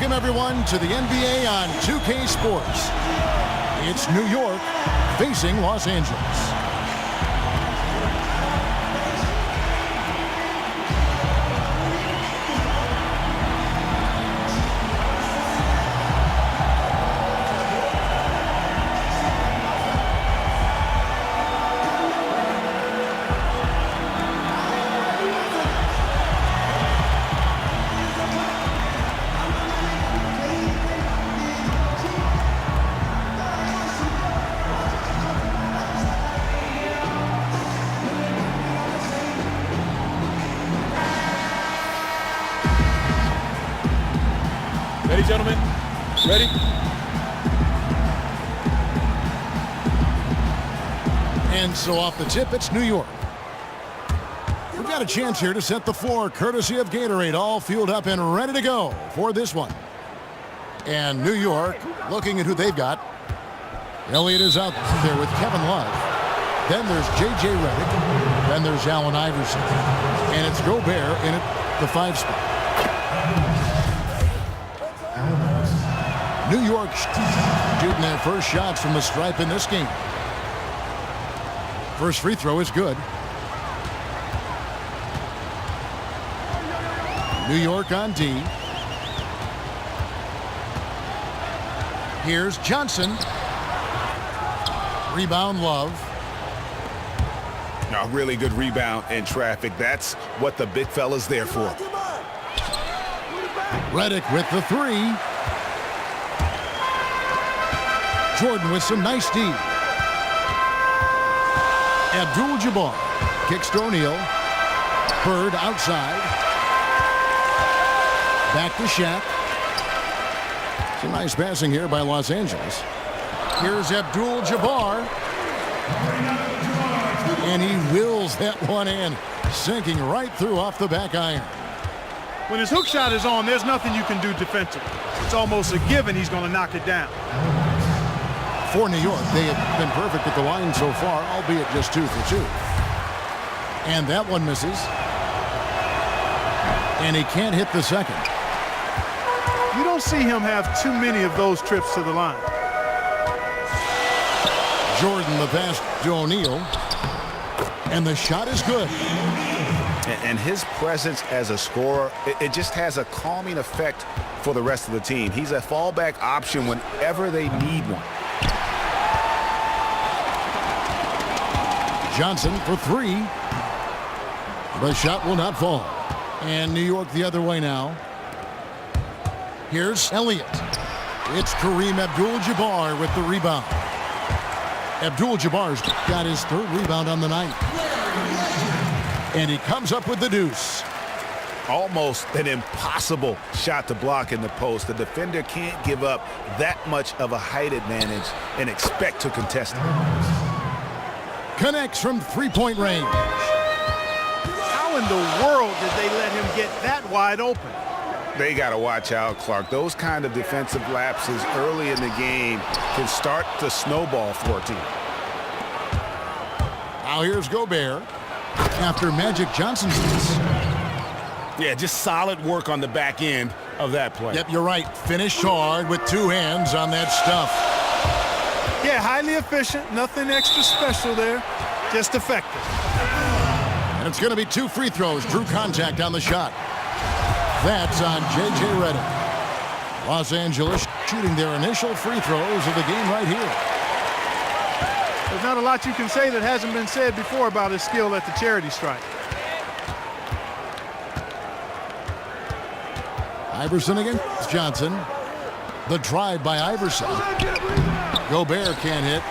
Welcome, everyone, to the NBA on 2K Sports. It's New York facing Los Angeles. Ready, gentlemen? Ready? And so off the tip, it's New York. We've got a chance here to set the floor, courtesy of Gatorade, all fueled up and ready to go for this one. And New York, looking at who they've got. Elliott is out there with Kevin Love. Then there's J.J. Redick. Then there's Allen Iverson. And it's Gobert in at the 5 spot. New York shooting their first shots from the stripe in this game. First free throw is good. New York on D. Here's Johnson. Rebound, Love. A really good rebound in traffic. That's what the big fella's there for. Redick with the 3. Jordan with some nice D. Abdul-Jabbar kicks to O'Neal. Bird outside. Back to Shaq. Some nice passing here by Los Angeles. Here's Abdul-Jabbar. And he wills that one in, sinking right through off the back iron. When his hook shot is on, there's nothing you can do defensively. It's almost a given he's going to knock it down. For New York, they have been perfect at the line so far, albeit just 2 for 2. And that one misses. And he can't hit the second. You don't see him have too many of those trips to the line. Jordan the pass to O'Neal. And the shot is good. And his presence as a scorer, it just has a calming effect for the rest of the team. He's a fallback option whenever they need one. Johnson for 3. The shot will not fall. And New York the other way now. Here's Elliott. It's Kareem Abdul-Jabbar with the rebound. Abdul-Jabbar's got his 3rd rebound on the night. And he comes up with the deuce. Almost an impossible shot to block in the post. The defender can't give up that much of a height advantage and expect to contest it. Connects from 3-point range. How in the world did they let him get that wide open? They got to watch out, Clark. Those kind of defensive lapses early in the game can start to snowball for a team. Now here's Gobert after Magic Johnson's miss. Yeah, just solid work on the back end of that play. Yep, you're right. Finished hard with 2 hands on that stuff. Yeah, highly efficient. Nothing extra special there. Just effective. And it's going to be 2 free throws. Drew contact on the shot. That's on J.J. Redick. Los Angeles shooting their initial free throws of the game right here. There's not a lot you can say that hasn't been said before about his skill at the charity stripe. Iverson against Johnson. The drive by Iverson. Gobert can't hit.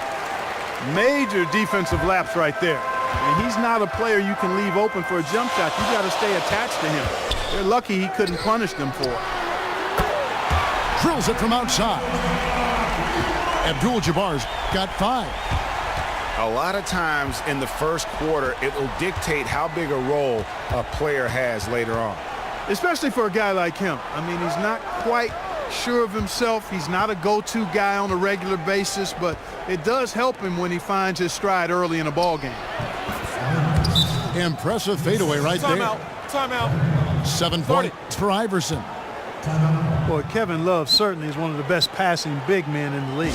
Major defensive lapse right there. And he's not a player you can leave open for a jump shot. You got to stay attached to him. They're lucky he couldn't punish them for it. Drills it from outside. Abdul-Jabbar's got 5. A lot of times in the first quarter, it will dictate how big a role a player has later on. Especially for a guy like him. I mean, he's not quite sure of himself. He's not a go-to guy on a regular basis, but it does help him when he finds his stride early in a ball game. Impressive fadeaway right there. Timeout. 7 points for Iverson. Boy, Kevin Love certainly is one of the best passing big men in the league.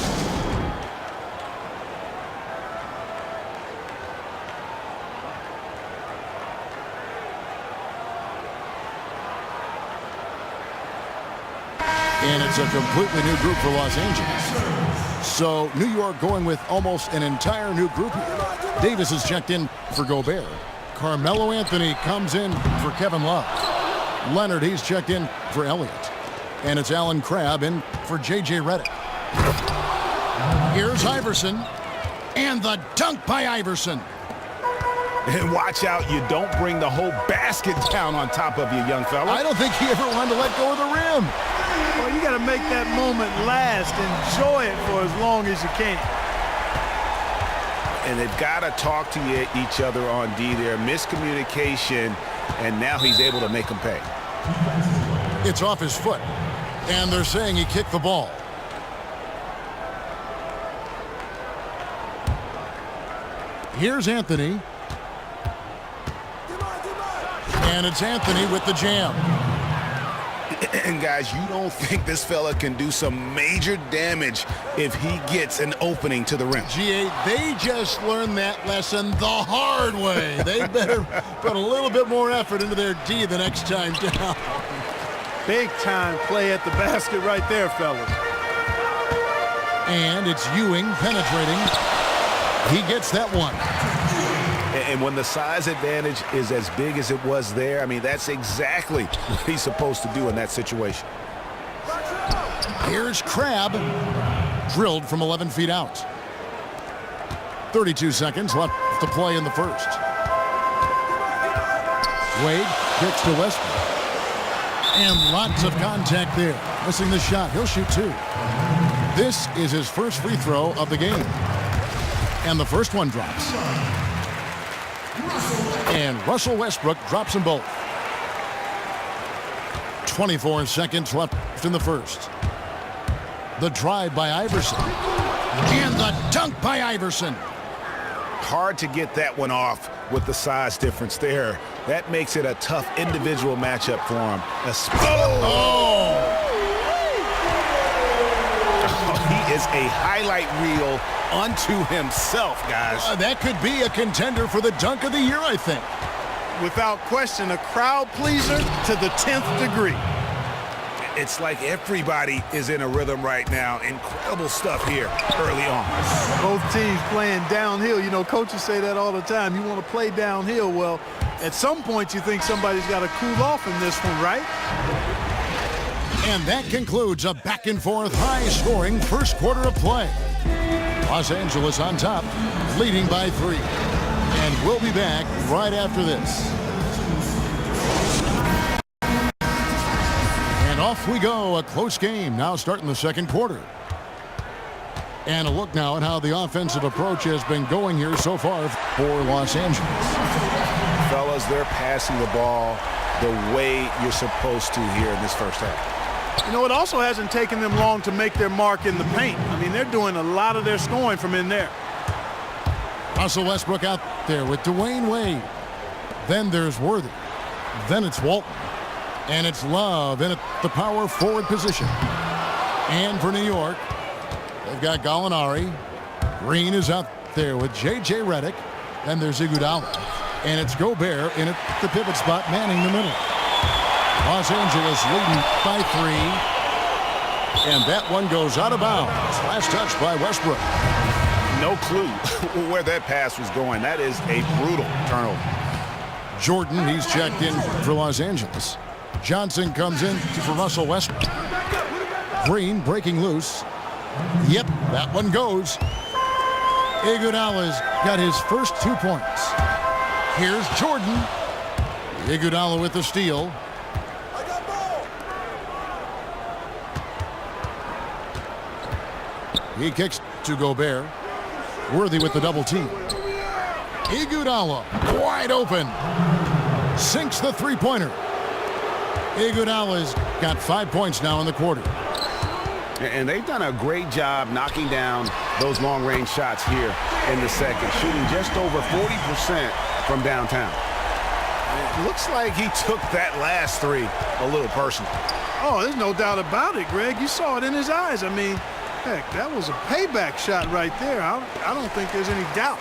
And it's a completely new group for Los Angeles. So New York going with almost an entire new group here. Davis is checked in for Gobert. Carmelo Anthony comes in for Kevin Love. Leonard, he's checked in for Elliott. And it's Alan Crabb in for J.J. Redick. Here's Iverson. And the dunk by Iverson. And watch out, you don't bring the whole basket down on top of you, young fella. I don't think he ever wanted to let go of the rim. Well, you got to make that moment last. Enjoy it for as long as you can. And they've got to talk to each other on D there. Miscommunication, and now he's able to make them pay. It's off his foot, and they're saying he kicked the ball. Here's Anthony. And it's Anthony with the jam. And guys, you don't think this fella can do some major damage if he gets an opening to the rim. G8, they just learned that lesson the hard way. They better put a little bit more effort into their D the next time down. Big time play at the basket right there, fellas. And it's Ewing penetrating. He gets that one. And when the size advantage is as big as it was there, I mean, that's exactly what he's supposed to do in that situation. Here's Crabb, drilled from 11 feet out. 32 seconds left to play in the first. Wade kicks to Westbrook. And lots of contact there. Missing the shot. He'll shoot two. This is his first free throw of the game. And the first one drops. And Russell Westbrook drops them both. 24 seconds left in the first. The drive by Iverson. And the dunk by Iverson. Hard to get that one off with the size difference there. That makes it a tough individual matchup for him. He is a highlight reel unto himself, guys. That could be a contender for the dunk of the year, I think. Without question, a crowd pleaser to the 10th degree. It's like everybody is in a rhythm right now. Incredible stuff here early on. Both teams playing downhill. You know, coaches say that all the time. You want to play downhill. Well, at some point you think somebody's got to cool off in this one, right? And that concludes a back-and-forth, high-scoring first quarter of play. Los Angeles on top, leading by 3. And we'll be back right after this. And off we go, a close game now starting the second quarter. And a look now at how the offensive approach has been going here so far for Los Angeles. Fellas, they're passing the ball the way you're supposed to here in this first half. You know, it also hasn't taken them long to make their mark in the paint. I mean, they're doing a lot of their scoring from in there. Russell Westbrook out there with Dwayne Wade. Then there's Worthy. Then it's Walton. And it's Love in at the power forward position. And for New York, they've got Gallinari. Green is out there with J.J. Redick. Then there's Iguodala. And it's Gobert in at the pivot spot, manning the middle. Los Angeles leading by 3. And that one goes out of bounds. Last touch by Westbrook. No clue where that pass was going. That is a brutal turnover. Jordan, he's checked in for Los Angeles. Johnson comes in for Russell Westbrook. Green breaking loose. Yep, that one goes. Iguodala's got his first 2 points. Here's Jordan. Iguodala with the steal. He kicks to Gobert. Worthy with the double team. Iguodala wide open. Sinks the three-pointer. Iguodala's got 5 points now in the quarter. And they've done a great job knocking down those long-range shots here in the second, shooting just over 40% from downtown. It looks like he took that last three a little personal. Oh, there's no doubt about it, Greg. You saw it in his eyes. I mean, heck, that was a payback shot right there. I don't think there's any doubt.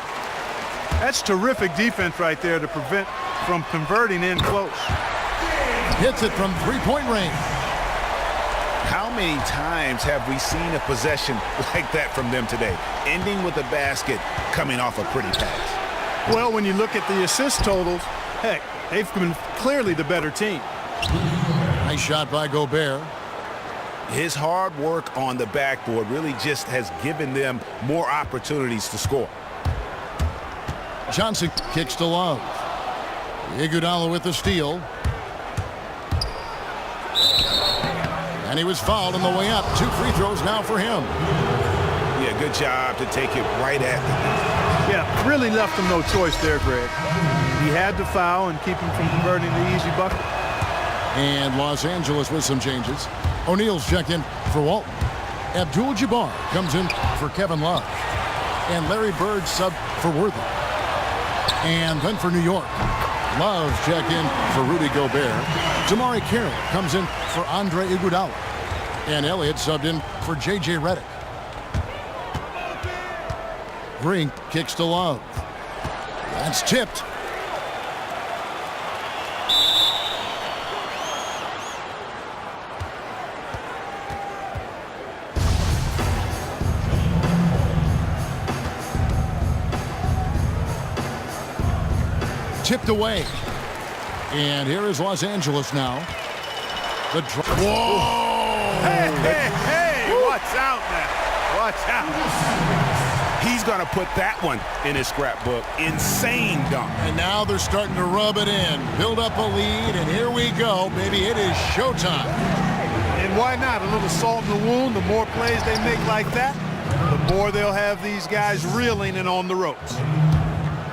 That's terrific defense right there to prevent from converting in close. Hits it from three-point range. How many times have we seen a possession like that from them today? Ending with a basket, coming off a pretty pass. Well, when you look at the assist totals, heck, they've been clearly the better team. Nice shot by Gobert. His hard work on the backboard really just has given them more opportunities to score. Johnson kicks to Love. Iguodala with the steal. And he was fouled on the way up. 2 free throws now for him. Yeah, good job to take it right at them. Yeah, really left him no choice there, Greg. He had to foul and keep him from converting the easy bucket. And Los Angeles with some changes. O'Neal's checked in for Walton. Abdul-Jabbar comes in for Kevin Love. And Larry Bird sub for Worthy. And then for New York, Love checked in for Rudy Gobert. Damari Carroll comes in for Andre Iguodala. And Elliott subbed in for J.J. Redick. Green kicks to Love. That's tipped. Tipped away. And here is Los Angeles now. The whoa! Hey, watch out now. Watch out. He's going to put that one in his scrapbook. Insane dunk. And now they're starting to rub it in. Build up a lead, and here we go, baby. It is showtime. And why not? A little salt in the wound. The more plays they make like that, the more they'll have these guys reeling and on the ropes.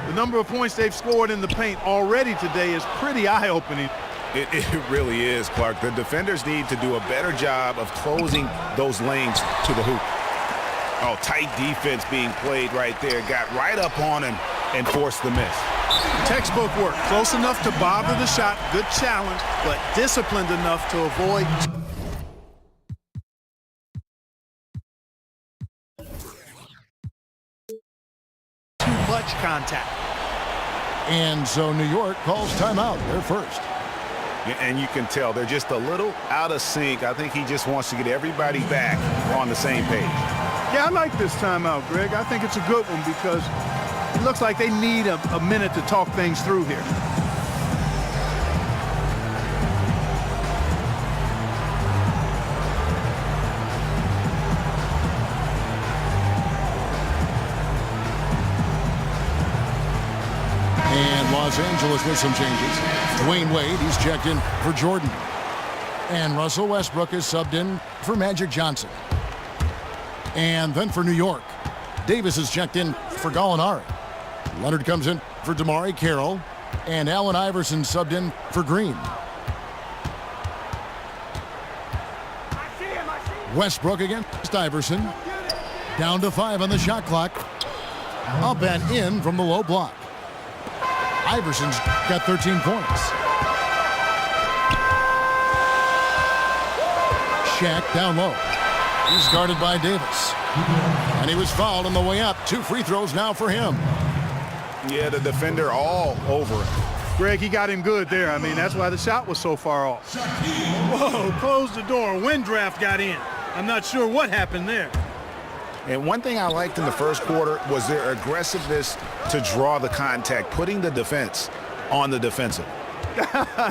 The number of points they've scored in the paint already today is pretty eye-opening. It really is, Clark. The defenders need to do a better job of closing those lanes to the hoop. Oh, tight defense being played right there. Got right up on him and forced the miss. Textbook work. Close enough to bother the shot. Good challenge, but disciplined enough to avoid too much contact. And so New York calls timeout. They're first. And you can tell they're just a little out of sync. I think he just wants to get everybody back on the same page. Yeah, I like this timeout, Greg. I think it's a good one because it looks like they need a minute to talk things through here. And Los Angeles with some changes. Dwayne Wade, he's checked in for Jordan. And Russell Westbrook is subbed in for Magic Johnson. And then for New York, Davis is checked in for Gallinari. Leonard comes in for Damari Carroll. And Allen Iverson subbed in for Green. Westbrook against Iverson. Down to 5 on the shot clock. Up and in from the low block. Iverson's got 13 points. Shaq down low. He's guarded by Davis. And he was fouled on the way up. 2 free throws now for him. Yeah, the defender all over it. Greg, he got him good there. I mean, that's why the shot was so far off. Whoa, close the door. Wind draft got in. I'm not sure what happened there. And one thing I liked in the first quarter was their aggressiveness to draw the contact, putting the defense on the defensive.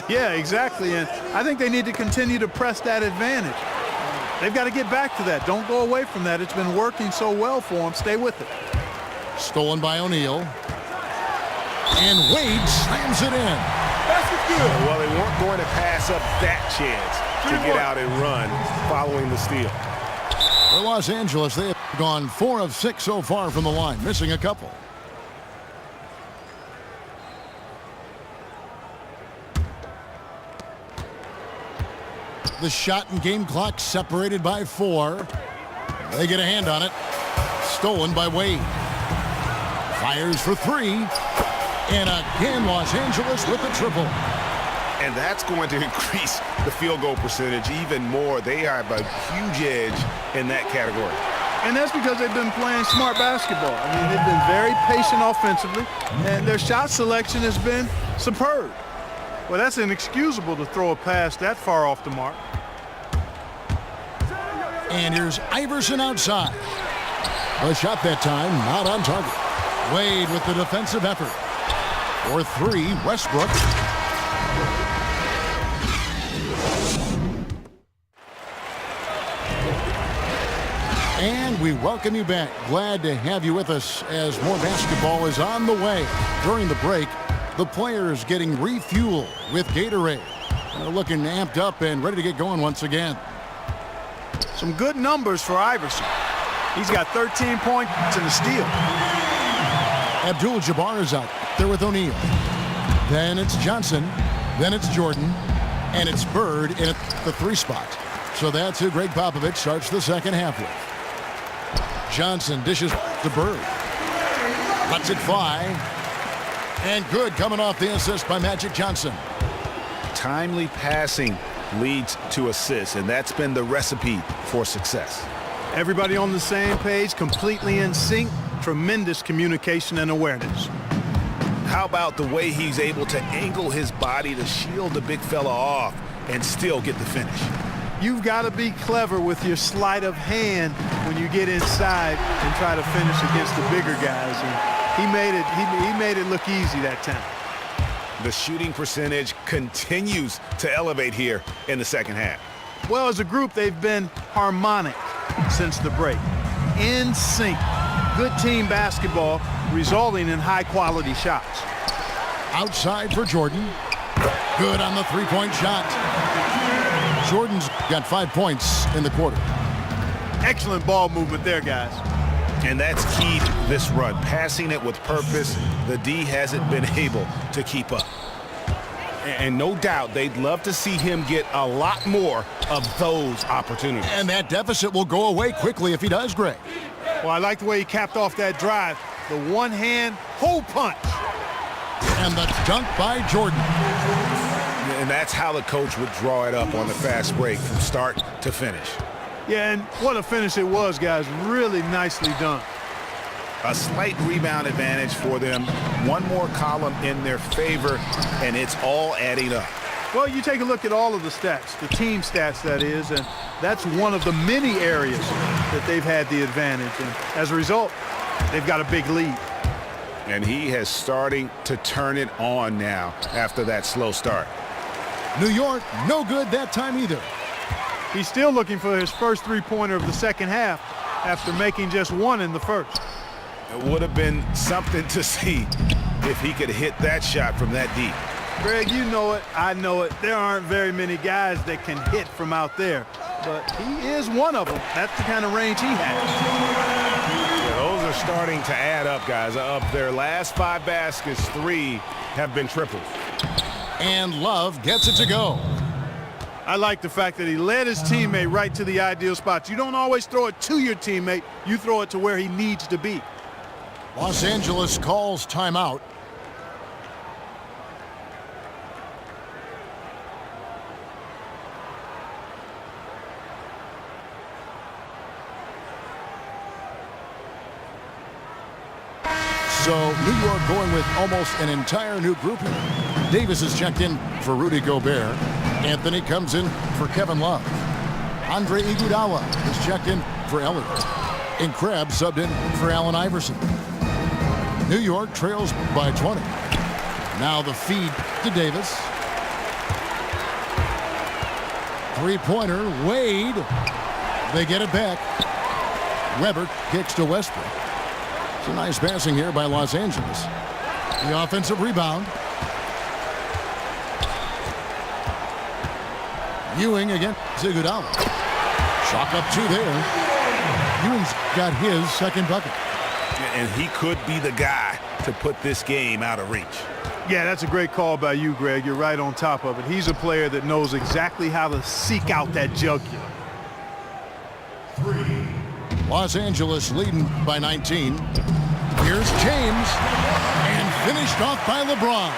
Yeah, exactly. And I think they need to continue to press that advantage. They've got to get back to that. Don't go away from that. It's been working so well for them. Stay with it. Stolen by O'Neal. And Wade slams it in. That's good. Well, they weren't going to pass up that chance to get out and run following the steal. For Los Angeles, they have gone 4 of 6 so far from the line, missing a couple. The shot and game clock separated by 4. They get a hand on it. Stolen by Wade. Fires for 3. And again, Los Angeles with a triple. And that's going to increase the field goal percentage even more. They have a huge edge in that category. And that's because they've been playing smart basketball. I mean, they've been very patient offensively, and their shot selection has been superb. Well, that's inexcusable to throw a pass that far off the mark. And here's Iverson outside. A shot that time, not on target. Wade with the defensive effort. For three, Westbrook. And we welcome you back. Glad to have you with us as more basketball is on the way. During the break, the players getting refueled with Gatorade. They're looking amped up and ready to get going once again. Some good numbers for Iverson. He's got 13 points and a steal. Abdul-Jabbar is out there with O'Neal. Then it's Johnson. Then it's Jordan. And it's Bird in the 3 spot. So that's who Greg Popovich starts the second half with. Johnson dishes to Bird. Lets it fly. And good coming off the assist by Magic Johnson. Timely passing leads to assists, and that's been the recipe for success. Everybody on the same page, completely in sync. Tremendous communication and awareness. How about the way he's able to angle his body to shield the big fella off and still get the finish? You've got to be clever with your sleight of hand when you get inside and try to finish against the bigger guys. And he made it look easy that time. The shooting percentage continues to elevate here in the second half. Well, as a group, they've been harmonic since the break. In sync. Good team basketball resulting in high-quality shots. Outside for Jordan. Good on the three-point shot. Jordan's got 5 points in the quarter. Excellent ball movement there, guys. And that's key to this run. Passing it with purpose, the D hasn't been able to keep up. And no doubt they'd love to see him get a lot more of those opportunities. And that deficit will go away quickly if he does, Greg. Well, I like the way he capped off that drive. The one-hand hole punch. And the dunk by Jordan. And that's how the coach would draw it up on the fast break from start to finish. Yeah, and what a finish it was, guys. Really nicely done. A slight rebound advantage for them. One more column in their favor, and it's all adding up. Well, you take a look at all of the stats, the team stats, that is, and that's one of the many areas that they've had the advantage. And as a result, they've got a big lead. And he has starting to turn it on now after that slow start. New York, no good that time either. He's still looking for his first three-pointer of the second half after making just one in the first. It would have been something to see if he could hit that shot from that deep. Greg, you know it. I know it. There aren't very many guys that can hit from out there, but he is one of them. That's the kind of range he has. Yeah, those are starting to add up, guys. Of their last 5 baskets, 3 have been triples. And Love gets it to go. I like the fact that he led his teammate right to the ideal spots. You don't always throw it to your teammate. You throw it to where he needs to be. Los Angeles calls timeout. So New York going with almost an entire new group here. Davis is checked in for Rudy Gobert. Anthony comes in for Kevin Love. Andre Iguodala is checked in for Elliott. And Krebs subbed in for Allen Iverson. New York trails by 20. Now the feed to Davis. Three-pointer, Wade. They get it back. Weber kicks to Westbrook. It's a nice passing here by Los Angeles. The offensive rebound. Ewing against Iguodala. Chalk up 2 there. Ewing's got his second bucket. And he could be the guy to put this game out of reach. Yeah, that's a great call by you, Greg. You're right on top of it. He's a player that knows exactly how to seek out that jugular. Los Angeles leading by 19. Here's James. And finished off by LeBron.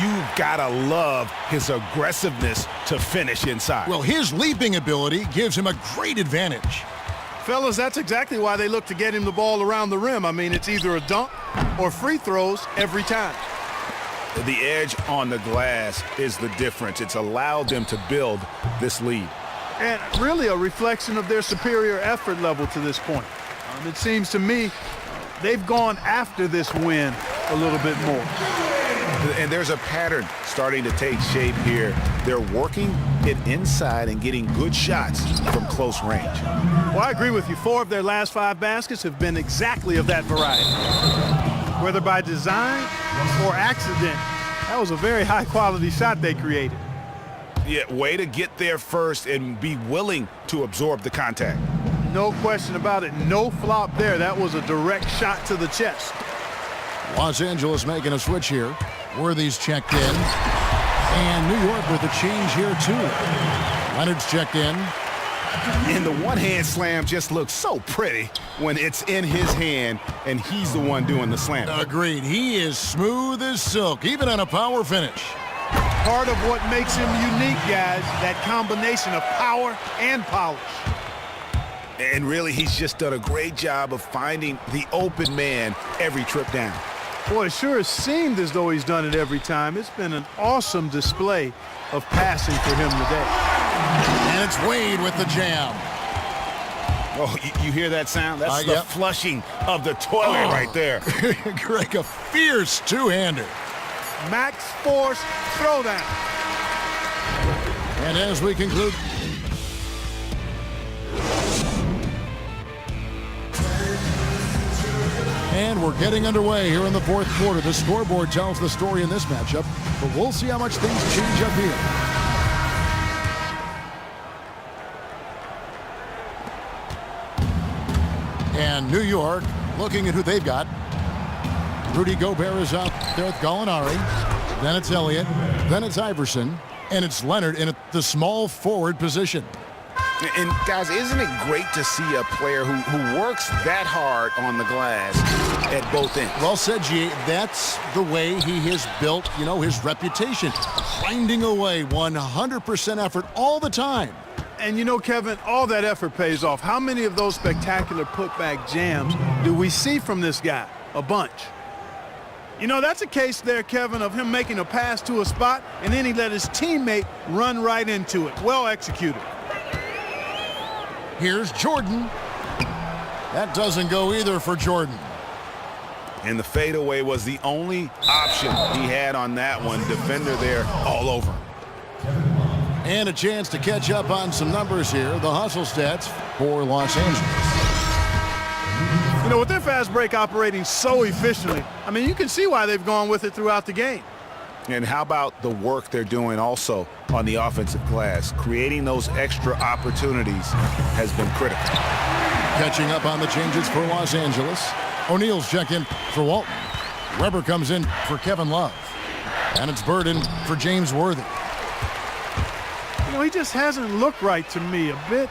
You gotta love his aggressiveness to finish inside. Well, his leaping ability gives him a great advantage. Fellas, that's exactly why they look to get him the ball around the rim. I mean, it's either a dunk or free throws every time. The edge on the glass is the difference. It's allowed them to build this lead. And really a reflection of their superior effort level to this point. It seems to me they've gone after this win a little bit more. And there's a pattern starting to take shape here. They're working it inside and getting good shots from close range. Well, I agree with you. 4 of their last 5 baskets have been exactly of that variety. Whether by design or accident, that was a very high-quality shot they created. Yeah, way to get there first and be willing to absorb the contact. No question about it. No flop there. That was a direct shot to the chest. Los Angeles making a switch here. Worthy's checked in. And New York with a change here, too. Leonard's checked in. And the one-hand slam just looks so pretty when it's in his hand and he's the one doing the slam. Agreed. He is smooth as silk, even on a power finish. Part of what makes him unique, guys, that combination of power and polish. And really, he's just done a great job of finding the open man every trip down. Boy, it sure has seemed as though he's done it every time. It's been an awesome display of passing for him today. And it's Wade with the jam. Oh, you hear that sound? That's the flushing of the toilet right there. Greg, a fierce two-hander. Max force throwdown. And as we conclude, and we're getting underway here in the 4th quarter. The scoreboard tells the story in this matchup, but we'll see how much things change up here. And New York looking at who they've got. Rudy Gobert is out there with Gallinari. Then it's Elliott. Then it's Iverson. And it's Leonard in the small forward position. And, guys, isn't it great to see a player who works that hard on the glass at both ends? Well said, G. That's the way he has built, his reputation. Grinding away 100% effort all the time. And Kevin, all that effort pays off. How many of those spectacular putback jams do we see from this guy? A bunch. That's a case there, Kevin, of him making a pass to a spot, and then he let his teammate run right into it. Well executed. Here's Jordan. That doesn't go either for Jordan. And the fadeaway was the only option he had on that one. Defender there all over. And a chance to catch up on some numbers here. The hustle stats for Los Angeles. With their fast break operating so efficiently, you can see why they've gone with it throughout the game. And how about the work they're doing also on the offensive glass? Creating those extra opportunities has been critical. Catching up on the changes for Los Angeles. O'Neal's check in for Walton. Weber comes in for Kevin Love. And it's Bird in for James Worthy. He just hasn't looked right to me. A bit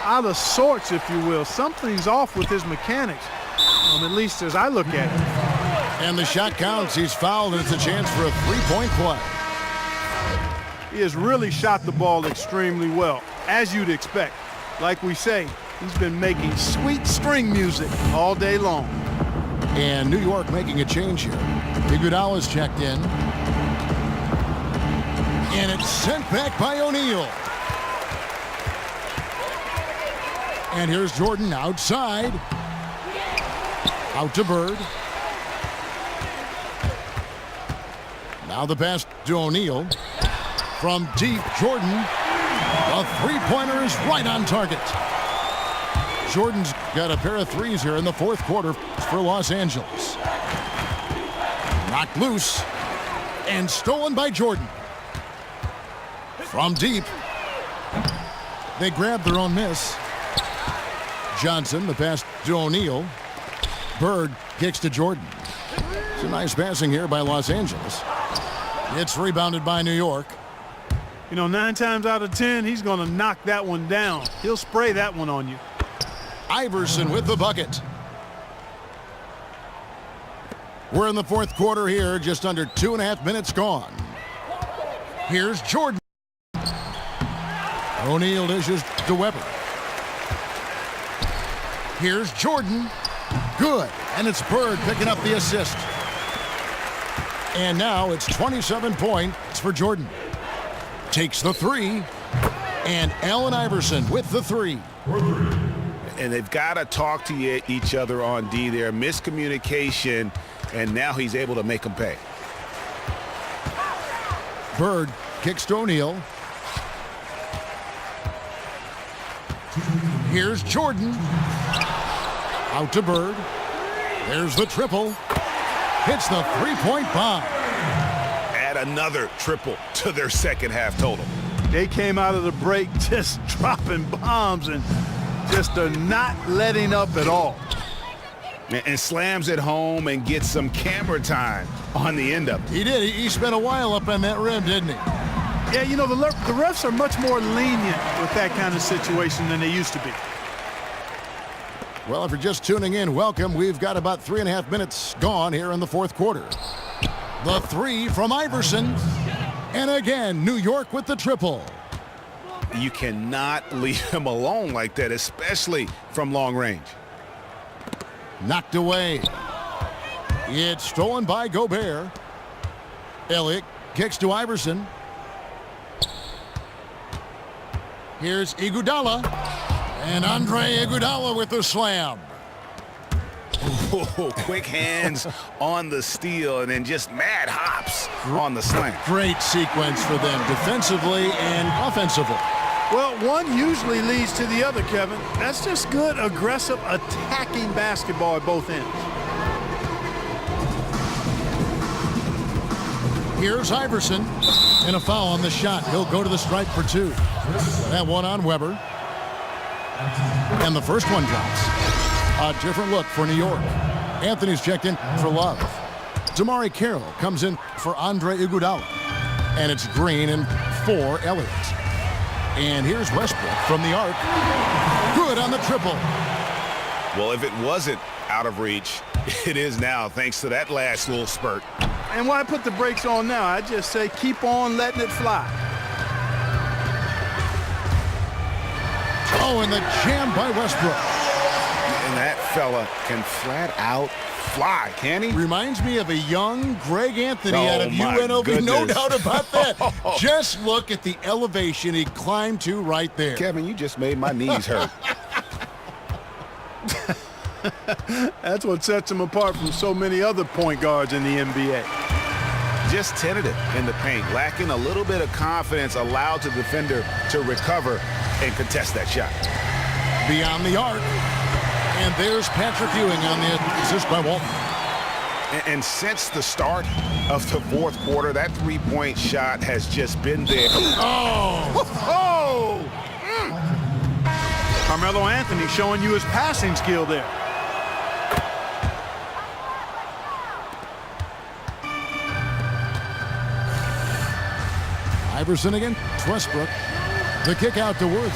out of sorts, if you will. Something's off with his mechanics, at least as I look at it. And the shot counts. He's fouled, and it's a chance for a three-point play. He has really shot the ball extremely well, as you'd expect. Like we say, he's been making sweet string music all day long. And New York making a change here. Iguodala's checked in. And it's sent back by O'Neal. And here's Jordan outside. Out to Bird. Now the pass to O'Neal. From deep, Jordan. A three-pointer is right on target. Jordan's got a pair of threes here in the 4th quarter for Los Angeles. Knocked loose and stolen by Jordan. From deep. They grab their own miss. Johnson, the pass to O'Neal. Bird kicks to Jordan. It's a nice passing here by Los Angeles. It's rebounded by New York. 9 times out of 10, he's going to knock that one down. He'll spray that one on you. We're in the fourth quarter here, just under 2.5 minutes gone. Here's Jordan. O'Neal dishes to Weber. Here's Jordan. Good. And it's Bird picking up the assist. And now it's 27 points for Jordan. Takes the three. And Allen Iverson with the three. And they've got to talk to each other on D there. Miscommunication, and now he's able to make them pay. Bird kicks to O'Neal. Here's Jordan. Out to Bird. There's the triple. Hits the three-point bomb. Add another triple to their second half total. They came out of the break just dropping bombs and just are not letting up at all. And slams it home and gets some camera time on the end of it. He did. He spent a while up on that rim, didn't he? Yeah, you know, the refs are much more lenient with that kind of situation than they used to be. Well, if you're just tuning in, welcome. We've got about 3.5 minutes gone here in the fourth quarter. The three from Iverson. And again, New York with the triple. You cannot leave him alone like that, especially from long range. Knocked away. It's stolen by Gobert. Elliott kicks to Iverson. Here's Iguodala. And Andre Iguodala with the slam. Oh, quick hands on the steal and then just mad hops on the slam. Great sequence for them defensively and offensively. Well, one usually leads to the other, Kevin. That's just good, aggressive, attacking basketball at both ends. Here's Iverson. And a foul on the shot. He'll go to the stripe for two. That one on Weber. And the first one drops. A different look for New York. Anthony's checked in for Love. Damari Carroll comes in for Andre Iguodala. And it's Green and for Elliott. And here's Westbrook from the arc. Good on the triple. Well, if it wasn't out of reach, it is now thanks to that last little spurt. And why put the brakes on now? I just say keep on letting it fly. Oh, and the jam by Westbrook. And that fella can flat out fly, can he? Reminds me of a young Greg Anthony out of my UNLV. No goodness. doubt about that. Just look at the elevation he climbed to right there. Kevin, you just made my knees hurt. That's what sets him apart from so many other point guards in the NBA. Just tentative in the paint, lacking a little bit of confidence, allowed the defender to recover and contest that shot. Beyond the arc. And there's Patrick Ewing on the assist by Walton. And since the start of the fourth quarter, that three-point shot has just been there. Oh! Carmelo Anthony showing you his passing skill there. Iverson again. Westbrook. The kick out to Worthy.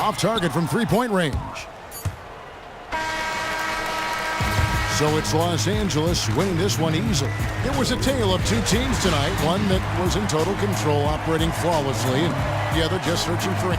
Off target from three-point range. So it's Los Angeles winning this one easily. It was a tale of two teams tonight. One that was in total control, operating flawlessly, and the other just searching for